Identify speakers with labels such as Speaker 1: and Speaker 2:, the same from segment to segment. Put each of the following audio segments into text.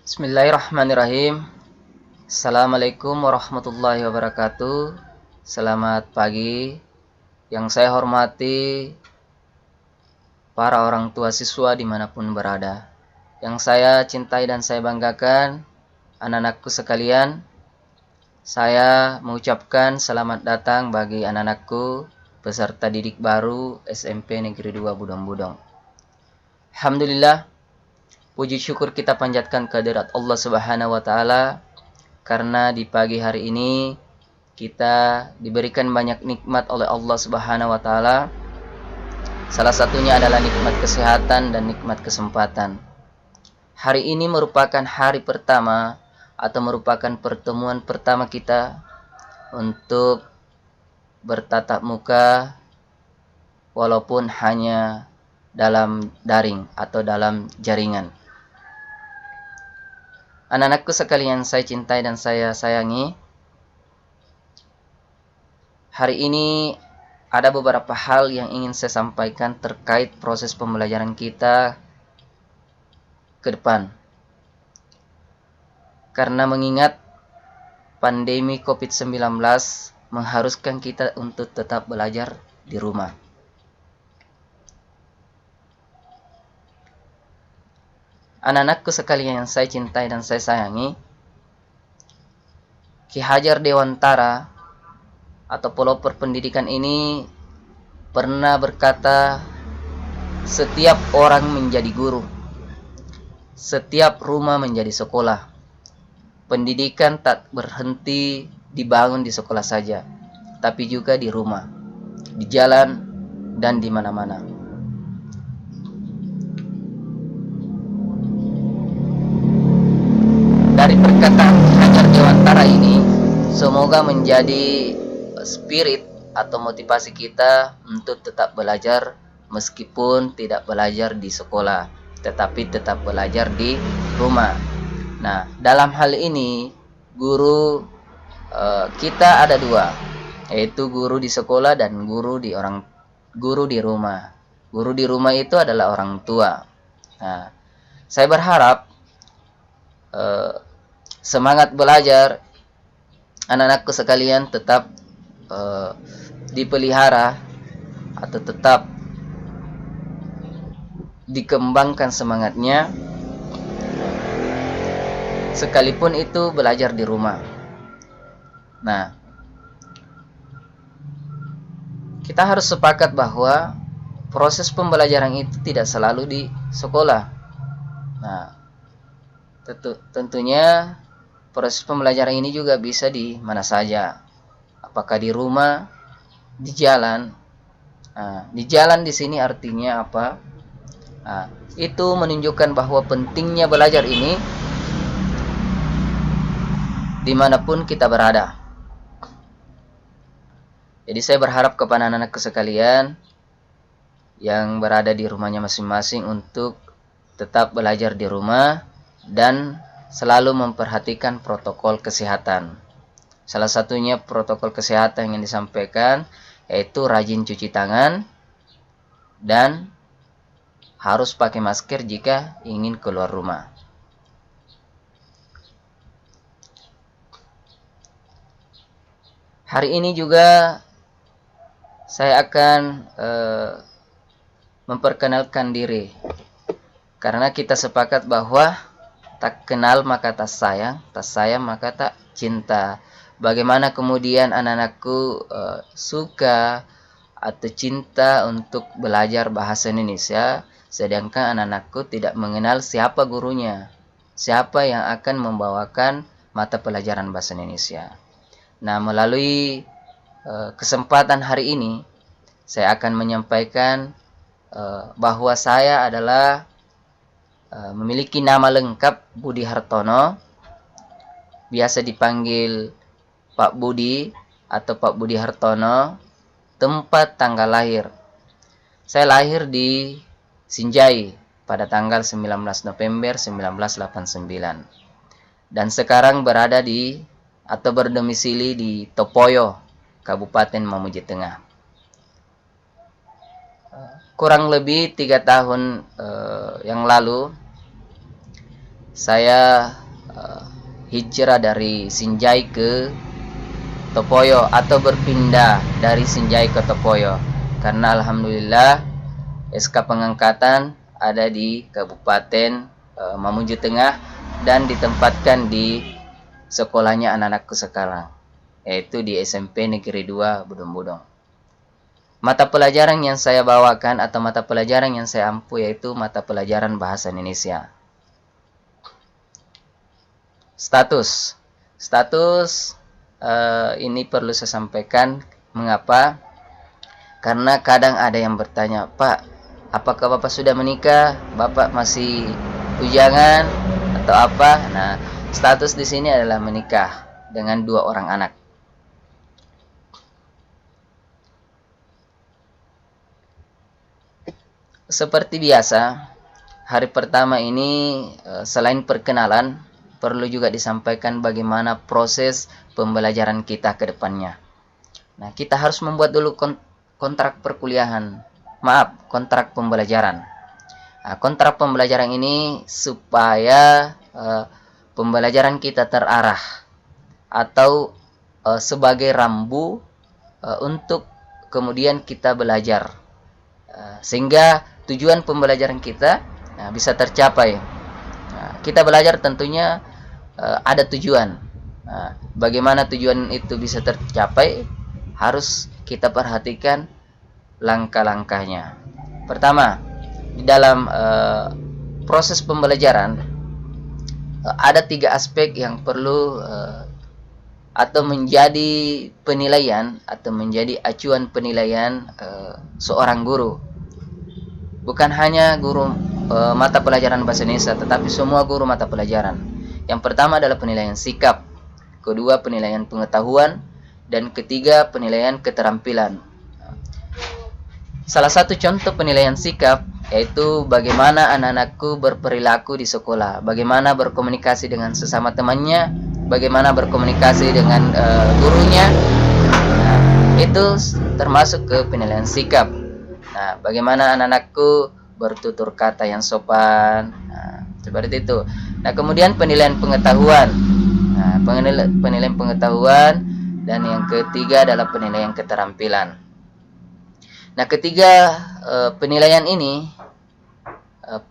Speaker 1: Bismillahirrahmanirrahim. Assalamualaikum warahmatullahi wabarakatuh. Selamat pagi. Yang saya hormati para orang tua siswa dimanapun berada. Yang saya cintai dan saya banggakan, anak-anakku sekalian, saya mengucapkan selamat datang bagi anak-anakku peserta didik baru SMP Negeri 2 Budong-Budong. Alhamdulillah, puji syukur kita panjatkan kehadirat Allah Subhanahu wa taala karena di pagi hari ini kita diberikan banyak nikmat oleh Allah Subhanahu wa taala. Salah satunya adalah nikmat kesehatan dan nikmat kesempatan. Hari ini merupakan hari pertama atau merupakan pertemuan pertama kita untuk bertatap muka walaupun hanya dalam daring atau dalam jaringan. Anak-anakku sekalian saya cintai dan saya sayangi, hari ini ada beberapa hal yang ingin saya sampaikan terkait proses pembelajaran kita ke depan. Karena mengingat pandemi COVID-19 mengharuskan kita untuk tetap belajar di rumah. Anak-anakku sekalian yang saya cintai dan saya sayangi, Ki Hajar Dewantara atau pelopor pendidikan ini pernah berkata, setiap orang menjadi guru, setiap rumah menjadi sekolah. Pendidikan tak berhenti dibangun di sekolah saja, tapi juga di rumah, di jalan, dan di mana-mana. Dari perkataan Hajar Dewantara ini, semoga menjadi spirit atau motivasi kita untuk tetap belajar meskipun tidak belajar di sekolah, tetapi tetap belajar di rumah. Nah, dalam hal ini guru kita ada dua, yaitu guru di sekolah dan guru di rumah. Guru di rumah itu adalah orang tua. Nah, saya berharap semangat belajar anak-anakku sekalian tetap dipelihara atau tetap dikembangkan semangatnya, sekalipun itu belajar di rumah. Nah, kita harus sepakat bahwa proses pembelajaran itu tidak selalu di sekolah. Nah, tentunya proses pembelajaran ini juga bisa di mana saja. Apakah di rumah, di jalan. Nah, di jalan di sini artinya apa? Nah, itu menunjukkan bahwa pentingnya belajar ini dimanapun kita berada. Jadi saya berharap kepada anak-anak sekalian yang berada di rumahnya masing-masing untuk tetap belajar di rumah dan selalu memperhatikan protokol kesehatan. Salah satunya protokol kesehatan yang disampaikan yaitu rajin cuci tangan dan harus pakai masker jika ingin keluar rumah. Hari ini juga saya akan memperkenalkan diri, karena kita sepakat bahwa tak kenal maka tak sayang maka tak cinta. Bagaimana kemudian anak-anakku suka atau cinta untuk belajar bahasa Indonesia, sedangkan anak-anakku tidak mengenal siapa gurunya, siapa yang akan membawakan mata pelajaran bahasa Indonesia. Nah, melalui kesempatan hari ini, saya akan menyampaikan bahwa saya adalah memiliki nama lengkap Budi Hartono, biasa dipanggil Pak Budi atau Pak Budi Hartono. Tempat tanggal lahir, saya lahir di Sinjai pada tanggal 19 November 1989 dan sekarang berada di atau berdomisili di Topoyo, Kabupaten Mamuju Tengah. Kurang lebih 3 tahun yang lalu saya hijrah dari Sinjai ke Topoyo atau berpindah dari Sinjai ke Topoyo, karena alhamdulillah SK pengangkatan ada di Kabupaten Mamuju Tengah dan ditempatkan di sekolahnya anak-anakku sekarang, yaitu di SMP Negeri 2 Budong-Budong. Mata pelajaran yang saya bawakan atau mata pelajaran yang saya ampu yaitu mata pelajaran bahasa Indonesia. Status ini perlu saya sampaikan. Mengapa? Karena kadang ada yang bertanya, Pak, apakah Bapak sudah menikah? Bapak masih bujangan atau apa? Nah, status di sini adalah menikah dengan 2 orang anak. Seperti biasa, hari pertama ini selain perkenalan, perlu juga disampaikan bagaimana proses pembelajaran kita ke depannya. Nah, kita harus membuat dulu kontrak perkuliahan. Kontrak pembelajaran. Nah, kontrak pembelajaran ini supaya pembelajaran kita terarah atau sebagai rambu untuk kemudian kita belajar. Sehingga tujuan pembelajaran kita bisa tercapai. Kita belajar tentunya ada tujuan. Bagaimana tujuan itu bisa tercapai, harus kita perhatikan langkah-langkahnya. Pertama, di dalam proses pembelajaran ada 3 aspek yang perlu atau menjadi penilaian atau menjadi acuan penilaian seorang guru. Bukan hanya guru mata pelajaran bahasa Indonesia, tetapi semua guru mata pelajaran. Yang pertama adalah penilaian sikap, kedua penilaian pengetahuan, dan ketiga penilaian keterampilan. Salah satu contoh penilaian sikap yaitu bagaimana anak-anakku berperilaku di sekolah, bagaimana berkomunikasi dengan sesama temannya, bagaimana berkomunikasi dengan gurunya. Nah, itu termasuk ke penilaian sikap. Nah, bagaimana anak-anakku bertutur kata yang sopan. Nah, seperti itu. Nah, kemudian penilaian pengetahuan. Nah, penilaian pengetahuan, dan yang ketiga adalah penilaian keterampilan. Nah, ketiga penilaian ini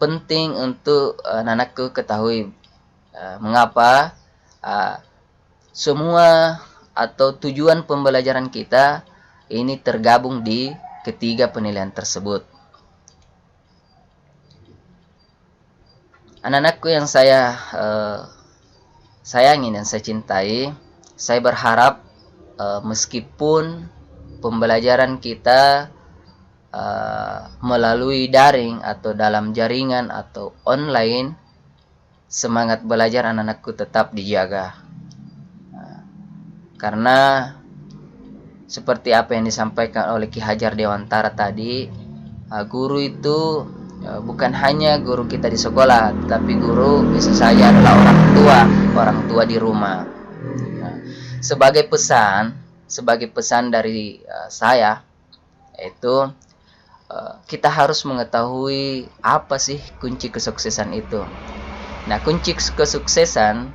Speaker 1: penting untuk anak-anakku ketahui. Mengapa? Semua atau tujuan pembelajaran kita ini tergabung di ketiga penilaian tersebut. Anak-anakku yang saya sayangi dan saya cintai, saya berharap meskipun pembelajaran kita melalui daring atau dalam jaringan atau online, semangat belajar anak-anakku tetap dijaga. Karena seperti apa yang disampaikan oleh Ki Hajar Dewantara tadi, guru itu bukan hanya guru kita di sekolah, tapi guru bisa saja adalah orang tua di rumah. Nah, sebagai pesan dari saya, yaitu kita harus mengetahui apa sih kunci kesuksesan itu. Nah, kunci kesuksesan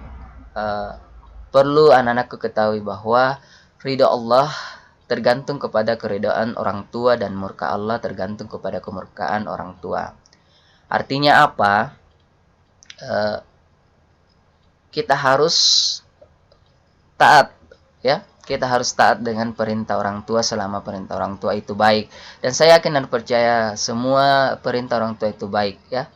Speaker 1: perlu anak-anakku ketahui bahwa ridha Allah tergantung kepada keridhaan orang tua dan murka Allah tergantung kepada kemurkaan orang tua. Artinya apa? Kita harus taat, ya. Kita harus taat dengan perintah orang tua selama perintah orang tua itu baik. Dan saya yakin dan percaya semua perintah orang tua itu baik, ya.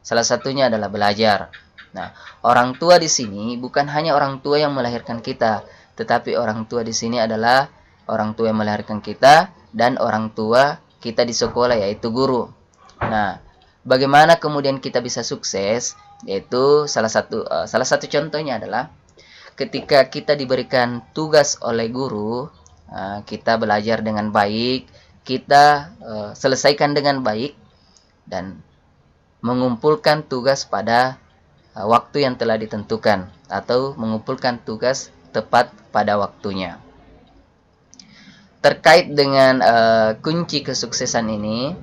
Speaker 1: Salah satunya adalah belajar. Nah, orang tua di sini bukan hanya orang tua yang melahirkan kita, tetapi orang tua di sini adalah orang tua yang melahirkan kita dan orang tua kita di sekolah, yaitu guru. Nah, bagaimana kemudian kita bisa sukses? Yaitu salah satu contohnya adalah ketika kita diberikan tugas oleh guru, kita belajar dengan baik, kita selesaikan dengan baik, dan mengumpulkan tugas pada waktu yang telah ditentukan, atau mengumpulkan tugas tepat pada waktunya. Terkait dengan kunci kesuksesan ini,